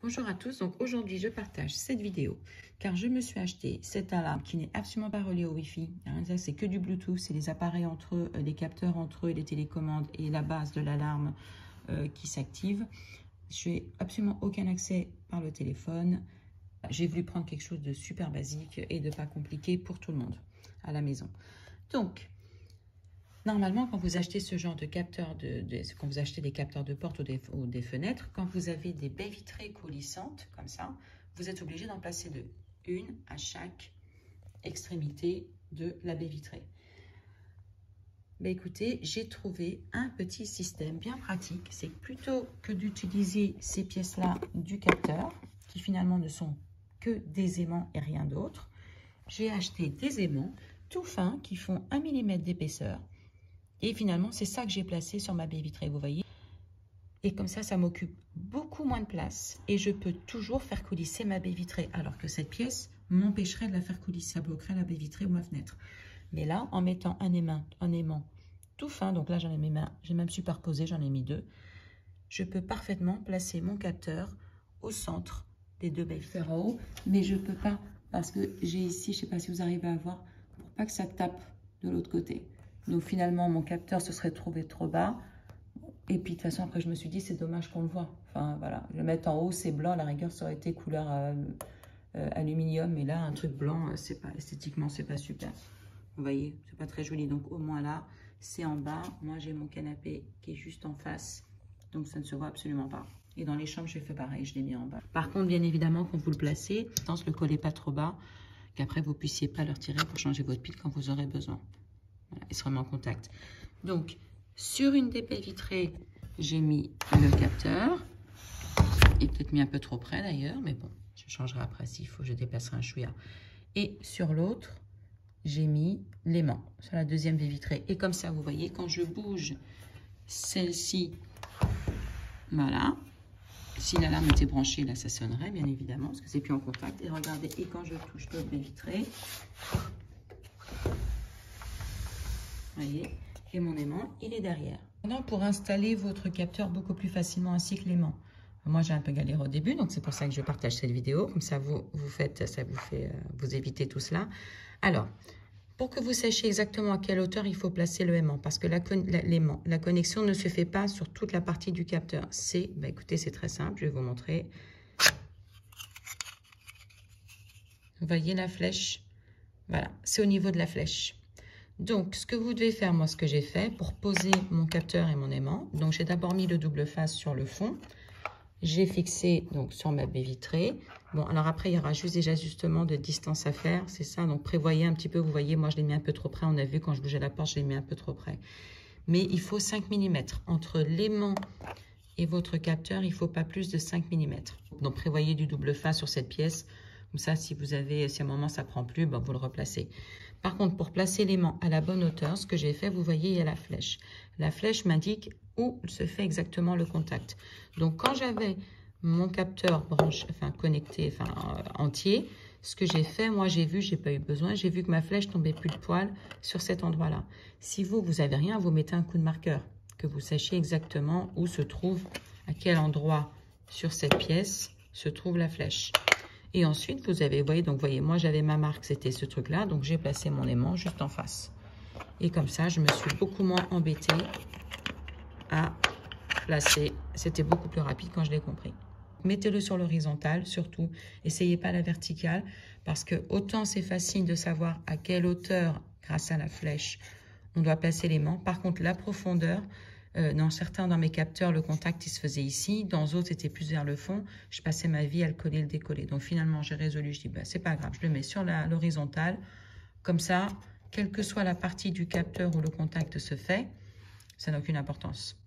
Bonjour à tous, donc aujourd'hui je partage cette vidéo car je me suis acheté cette alarme qui n'est absolument pas reliée au Wi-Fi. Ça c'est que du Bluetooth, c'est les appareils entre eux, les capteurs entre eux, les télécommandes et la base de l'alarme qui s'active. Je n'ai absolument aucun accès par le téléphone. J'ai voulu prendre quelque chose de super basique et de pas compliqué pour tout le monde à la maison. Donc, normalement, quand vous achetez ce genre de capteur, quand vous achetez des capteurs de porte ou des fenêtres, quand vous avez des baies vitrées coulissantes, comme ça, vous êtes obligé d'en placer deux. Une à chaque extrémité de la baie vitrée. Ben écoutez, j'ai trouvé un petit système bien pratique. C'est que plutôt que d'utiliser ces pièces-là du capteur, qui finalement ne sont que des aimants et rien d'autre, j'ai acheté des aimants tout fins qui font 1 mm d'épaisseur. Et finalement, c'est ça que j'ai placé sur ma baie vitrée, vous voyez. Et comme ça m'occupe beaucoup moins de place. Et je peux toujours faire coulisser ma baie vitrée. Alors que cette pièce m'empêcherait de la faire coulisser. Ça bloquerait la baie vitrée ou ma fenêtre. Mais là, en mettant un aimant tout fin, donc là j'en ai mis j'ai même superposé, j'en ai mis deux. Je peux parfaitement placer mon capteur au centre des deux baies vitrées en haut. Mais je ne peux pas, parce que j'ai ici, je ne sais pas si vous arrivez à voir, pour pas que ça tape de l'autre côté. Donc finalement, mon capteur se serait trouvé trop bas. Et puis de toute façon, après, je me suis dit, c'est dommage qu'on le voit. Enfin, voilà, le mettre en haut, c'est blanc. À la rigueur, ça aurait été couleur aluminium. Mais là, un truc blanc, c'est pas esthétiquement, c'est pas super. Vous voyez, c'est pas très joli. Donc au moins là, c'est en bas. Moi, j'ai mon canapé qui est juste en face. Donc ça ne se voit absolument pas. Et dans les chambres, j'ai fait pareil, je l'ai mis en bas. Par contre, bien évidemment, quand vous le placez, ne le collez pas trop bas, qu'après, vous puissiez pas le retirer pour changer votre pile quand vous aurez besoin. Voilà, il se remet en contact. Donc, sur une des baies vitrées, j'ai mis le capteur. Il est peut-être mis un peu trop près d'ailleurs, mais bon, je changerai après s'il faut, je déplacerai un chouïa. Et sur l'autre, j'ai mis l'aimant sur la deuxième baie vitrée. Et comme ça, vous voyez, quand je bouge celle-ci, voilà. Si l'alarme était branchée, là, ça sonnerait, bien évidemment, parce que c'est plus en contact. Et regardez, et quand je touche l'autre baie vitrée, vous voyez, et mon aimant, il est derrière. Maintenant, pour installer votre capteur beaucoup plus facilement ainsi que l'aimant. Moi, j'ai un peu galéré au début, donc c'est pour ça que je partage cette vidéo. Comme ça, vous évitez tout cela. Alors, pour que vous sachiez exactement à quelle hauteur il faut placer le aimant, parce que la connexion ne se fait pas sur toute la partie du capteur. Écoutez, c'est très simple, je vais vous montrer. Vous voyez la flèche? Voilà, c'est au niveau de la flèche. Donc, ce que vous devez faire, moi, ce que j'ai fait pour poser mon capteur et mon aimant, donc j'ai d'abord mis le double face sur le fond. J'ai fixé donc sur ma baie vitrée. Bon, alors après, il y aura juste des ajustements de distance à faire, c'est ça. Donc, prévoyez un petit peu. Vous voyez, moi, je l'ai mis un peu trop près. On a vu quand je bougeais la porte, je l'ai mis un peu trop près. Mais il faut 5 mm. Entre l'aimant et votre capteur, il ne faut pas plus de 5 mm. Donc, prévoyez du double face sur cette pièce. Comme ça, si à un moment ça ne prend plus, ben, vous le replacez. Par contre, pour placer l'aimant à la bonne hauteur, ce que j'ai fait, vous voyez, il y a la flèche. La flèche m'indique où se fait exactement le contact. Donc, quand j'avais mon capteur connecté, entier, ce que j'ai fait, moi, j'ai pas eu besoin, j'ai vu que ma flèche tombait plus de poil sur cet endroit-là. Si vous n'avez rien, vous mettez un coup de marqueur, que vous sachiez exactement où se trouve, à quel endroit sur cette pièce se trouve la flèche. Et ensuite, vous voyez, moi j'avais ma marque, c'était ce truc-là, donc j'ai placé mon aimant juste en face. Et comme ça, je me suis beaucoup moins embêtée à placer. C'était beaucoup plus rapide quand je l'ai compris. Mettez-le sur l'horizontale, surtout. Essayez pas la verticale, parce que autant c'est facile de savoir à quelle hauteur, grâce à la flèche, on doit placer l'aimant. Par contre, la profondeur, dans certains, dans mes capteurs, le contact, il se faisait ici. Dans d'autres, c'était plus vers le fond. Je passais ma vie à le coller, le décoller. Donc, finalement, j'ai résolu. Je dis, c'est pas grave, je le mets sur l'horizontale. Comme ça, quelle que soit la partie du capteur où le contact se fait, ça n'a aucune importance.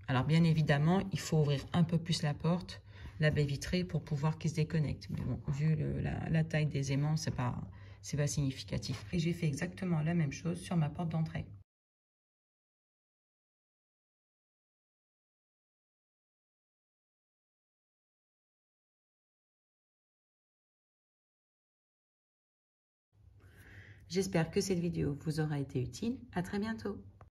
Alors, bien évidemment, il faut ouvrir un peu plus la porte, la baie vitrée, pour pouvoir qu'il se déconnecte. Mais bon, vu la taille des aimants, c'est pas significatif. Et j'ai fait exactement la même chose sur ma porte d'entrée. J'espère que cette vidéo vous aura été utile. À très bientôt.